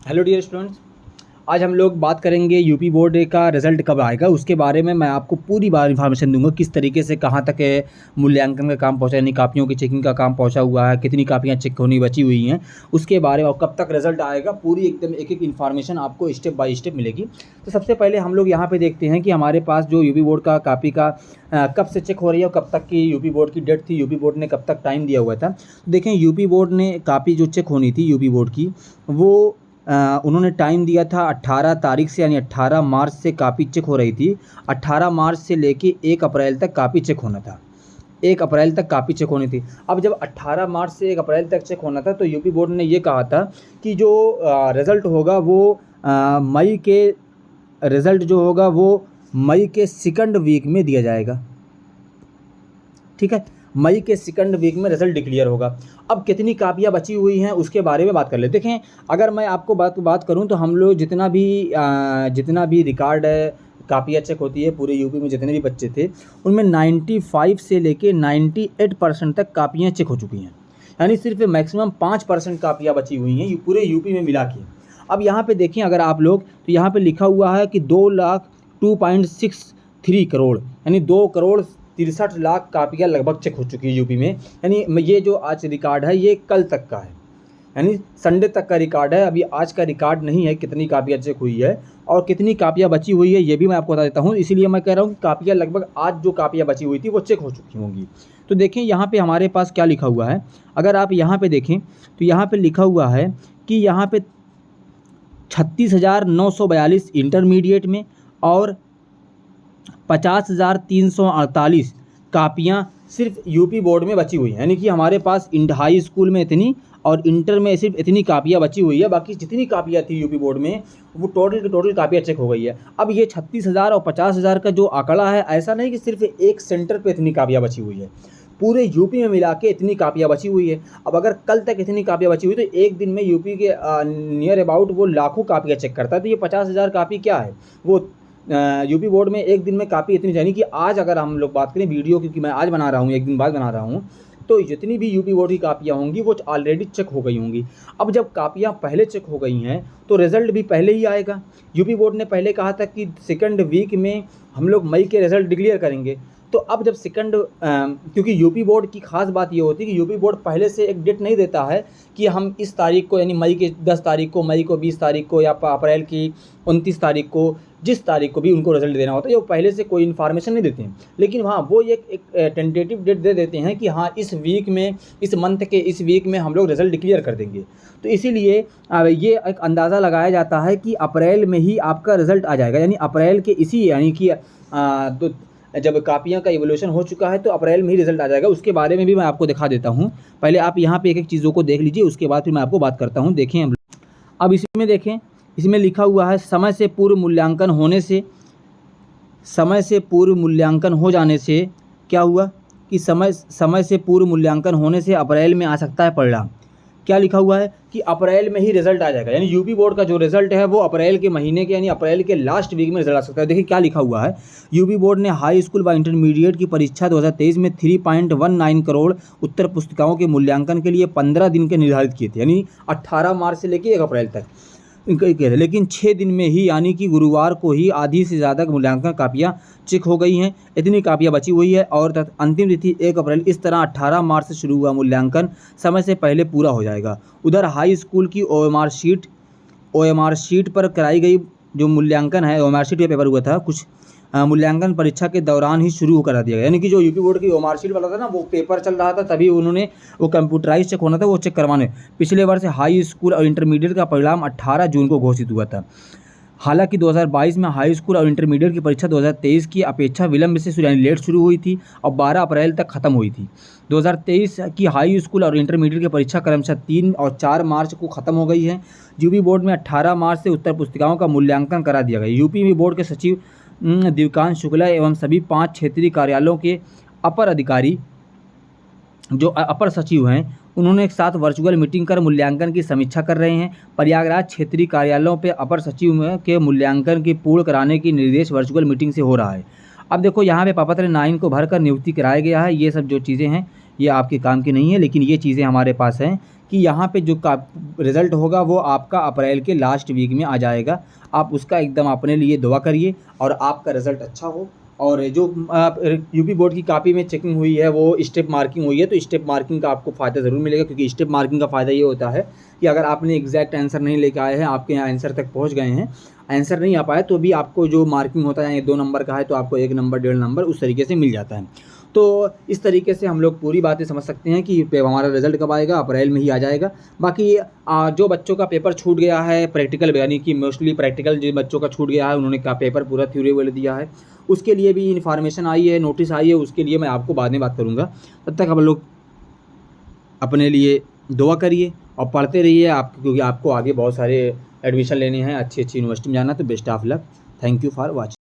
Hello dear students, आज हम लोग बात करेंगे यूपी बोर्ड का रिज़ल्ट कब आएगा। उसके बारे में मैं आपको पूरी बार इन्फॉर्मेशन दूंगा, किस तरीके से कहाँ तक है मूल्यांकन का काम पहुँचा, यानी कापियों की चेकिंग का काम पहुँचा हुआ है, कितनी कापियाँ चेक होनी बची हुई हैं उसके बारे में, और कब तक रिज़ल्ट आएगा, पूरी एकदम एक एक इन्फॉर्मेशन आपको स्टेप बाय स्टेप मिलेगी। तो सबसे पहले हम लोग यहाँ पर देखते हैं कि हमारे पास जो यूपी बोर्ड का कापी का कब से चेक हो रही है और कब तक की यूपी बोर्ड की डेट थी, यूपी बोर्ड ने कब तक टाइम दिया हुआ था। तो देखें, यूपी बोर्ड ने कापी जो चेक होनी थी यूपी बोर्ड की, वो उन्होंने टाइम दिया था 18 तारीख से, यानी 18 मार्च से कापी चेक हो रही थी। 18 मार्च से लेके 1 अप्रैल तक कापी चेक होना था। 1 अप्रैल तक कापी चेक होनी थी। अब जब 18 मार्च से 1 अप्रैल तक चेक होना था, तो यूपी बोर्ड ने ये कहा था कि जो रिज़ल्ट होगा वो मई के रिज़ल्ट जो होगा वो मई के सेकंड वीक में दिया जाएगा। ठीक है, मई के सेकंड वीक में रिज़ल्ट डिक्लेयर होगा। अब कितनी कापियाँ बची हुई हैं उसके बारे में बात कर लेते। देखें, अगर मैं आपको बात करूं तो हम लोग जितना भी रिकॉर्ड है, कापियाँ चेक होती है पूरे यूपी में, जितने भी बच्चे थे उनमें 95 से लेके 98% तक कापियाँ चेक हो चुकी हैं। यानी सिर्फ मैक्सिमम 5% कापियाँ बची हुई हैं पूरे यूपी में मिला के। अब यहाँ पे देखें अगर आप लोग, तो यहाँ पे लिखा हुआ है कि 2,02.63 करोड़, यानी 2,63,00,000 कापियाँ लगभग चेक हो चुकी है यूपी में। यानी ये जो आज रिकॉर्ड है ये कल तक का है, यानी संडे तक का रिकॉर्ड है। अभी आज का रिकॉर्ड नहीं है कितनी कापियाँ चेक हुई है और कितनी कापियाँ बची हुई है, ये भी मैं आपको बता देता हूँ। इसीलिए मैं कह रहा हूँ कि कापियाँ लगभग आज जो कापियाँ बची हुई थी वो चेक हो चुकी होंगी। तो देखें यहाँ पे हमारे पास क्या लिखा हुआ है। अगर आप यहाँ पे देखें तो यहाँ पे लिखा हुआ है कि यहाँ पे 36,942 इंटरमीडिएट में और 50,348 कापियाँ सिर्फ यूपी बोर्ड में बची हुई हैं। यानी कि हमारे पास हाई स्कूल में इतनी और इंटर में सिर्फ इतनी कापियाँ बची हुई है। बाकी जितनी कापियाँ थी यूपी बोर्ड में वो टोटल की टोटल कापियाँ चेक हो गई है। अब ये 36,000 और 50,000 का जो आंकड़ा है, ऐसा नहीं कि सिर्फ एक सेंटर पे इतनी कापियाँ बची हुई है, पूरे यूपी में मिला के इतनी कापियाँ बची हुई है। अब अगर कल तक इतनी कापियाँ बची हुई तो एक दिन में यूपी के नियर अबाउट वो लाखों कापियाँ चेक करता है। तो ये 50,000 कापी क्या है, वो यूपी बोर्ड में एक दिन में कापी इतनी, यानी कि आज अगर हम लोग बात करें वीडियो, क्योंकि मैं आज बना रहा हूँ, एक दिन बाद बना रहा हूँ, तो जितनी भी यूपी बोर्ड की कापियाँ होंगी वो ऑलरेडी चेक हो गई होंगी। अब जब कापियाँ पहले चेक हो गई हैं तो रिज़ल्ट भी पहले ही आएगा। यूपी बोर्ड ने पहले कहा था कि सेकंड वीक में हम लोग मई के रिज़ल्ट डिक्लेयर करेंगे। तो अब जब क्योंकि यूपी बोर्ड की खास बात ये होती है कि यूपी बोर्ड पहले से एक डेट नहीं देता है कि हम इस तारीख को, यानी मई के 10 तारीख को, मई को 20 तारीख को, या अप्रैल की 29 तारीख को, जिस तारीख को भी उनको रिज़ल्ट देना होता है, वो पहले से कोई इन्फॉर्मेशन नहीं देते हैं। लेकिन हाँ, वो एक टेंटेटिव डेट दे देते हैं कि हाँ इस वीक में, इस मंथ के इस वीक में हम लोग रिज़ल्ट डिक्लेयर कर देंगे। तो इसीलिए ये एक अंदाज़ा लगाया जाता है कि अप्रैल में ही आपका रिज़ल्ट आ जाएगा। यानी अप्रैल के यानी कि जब कापियाँ का इवोल्यूशन हो चुका है तो अप्रैल में ही रिज़ल्ट आ जाएगा। उसके बारे में भी मैं आपको दिखा देता हूँ। पहले आप यहाँ पे एक एक चीज़ों को देख लीजिए, उसके बाद फिर मैं आपको बात करता हूँ। देखें अब इसमें देखें, इसमें लिखा हुआ है समय से पूर्व मूल्यांकन हो जाने से क्या हुआ कि समय से पूर्व मूल्यांकन होने से अप्रैल में आ सकता है परिणाम। क्या लिखा हुआ है कि अप्रैल में ही रिज़ल्ट आ जाएगा। यानी यूपी बोर्ड का जो रिज़ल्ट है वो अप्रैल के महीने के, यानी अप्रैल के लास्ट वीक में रिज़ल्ट आ सकता है। देखिए क्या लिखा हुआ है, यूपी बोर्ड ने हाई स्कूल व इंटरमीडिएट की परीक्षा 2023 में 3.19 करोड़ उत्तर पुस्तिकाओं के मूल्यांकन के लिए 15 दिन के निर्धारित किए थे, यानी 18 मार्च से लेकर 1 अप्रैल तक। लेकिन 6 दिन में ही, यानी कि गुरुवार को ही आधी से ज़्यादा मूल्यांकन कापियाँ चेक हो गई हैं। इतनी कापियाँ बची हुई है और अंतिम तिथि 1 अप्रैल। इस तरह 18 मार्च से शुरू हुआ मूल्यांकन समय से पहले पूरा हो जाएगा। उधर हाई स्कूल की OMR शीट पर कराई गई जो मूल्यांकन है, OMR शीट पे पेपर हुआ था, कुछ मूल्यांकन परीक्षा के दौरान ही शुरू करा दिया गया। यानी कि जो यूपी बोर्ड की OMR शीट वाला था ना, वो पेपर चल रहा था, तभी उन्होंने वो कंप्यूटराइज चेक होना था, वो चेक करवाने। पिछले वर्ष हाई स्कूल और इंटरमीडिएट का परिणाम 18 जून को घोषित हुआ था। हालांकि 2022 में हाई स्कूल और इंटरमीडिएट की परीक्षा 2023 की अपेक्षा विलंब से यानी लेट शुरू हुई थी और 12 अप्रैल तक ख़त्म हुई थी। 2023 की हाई स्कूल और इंटरमीडिएट की परीक्षा क्रमशः 3 और 4 मार्च को ख़त्म हो गई है। यूपी बोर्ड में 18 मार्च से उत्तर पुस्तिकाओं का मूल्यांकन करा दिया गया। यूपी बोर्ड के सचिव दिव्यांश शुक्ला एवं सभी 5 क्षेत्रीय कार्यालयों के अपर अधिकारी जो अपर सचिव हैं, उन्होंने एक साथ वर्चुअल मीटिंग कर मूल्यांकन की समीक्षा कर रहे हैं। प्रयागराज क्षेत्रीय कार्यालयों पे अपर सचिव के मूल्यांकन की पूर्ण कराने की निर्देश वर्चुअल मीटिंग से हो रहा है। अब देखो यहाँ पे प्रपत्र 9 को भरकर नियुक्ति कराया गया है। ये सब जो चीज़ें हैं ये आपके काम की नहीं है, लेकिन ये चीज़ें हमारे पास हैं कि यहाँ पे जो का रिज़ल्ट होगा वो आपका अप्रैल के लास्ट वीक में आ जाएगा। आप उसका एकदम अपने लिए दुआ करिए और आपका रिज़ल्ट अच्छा हो। और जो यूपी बोर्ड की कॉपी में चेकिंग हुई है वो स्टेप मार्किंग हुई है, तो स्टेप मार्किंग का आपको फ़ायदा ज़रूर मिलेगा, क्योंकि स्टेप मार्किंग का फ़ायदा ये होता है कि अगर आपने एग्जैक्ट आंसर नहीं लेके आए हैं, आपके यहाँ आंसर तक पहुँच गए हैं, आंसर नहीं आ पाया, तो भी आपको जो मार्किंग होता है, 2 नंबर का है तो आपको 1 नंबर 1.5 नंबर उस तरीके से मिल जाता है। तो इस तरीके से हम लोग पूरी बातें समझ सकते हैं कि हमारा रिज़ल्ट कब आएगा, अप्रैल में ही आ जाएगा। बाकी जो बच्चों का पेपर छूट गया है प्रैक्टिकल, यानी कि मोस्टली प्रैक्टिकल जिन बच्चों का छूट गया है, उन्होंने का पेपर पूरा थ्योरी वाला दिया है, उसके लिए भी इन्फॉर्मेशन आई है, नोटिस आई है, उसके लिए मैं आपको बाद में बात करूँगा। तब तक हम लोग अपने लिए दुआ करिए और पढ़ते रहिए आप, क्योंकि आपको आगे बहुत सारे एडमिशन लेने हैं, अच्छी-अच्छी यूनिवर्सिटी में जाना है। तो best of luck. Thank you for watching.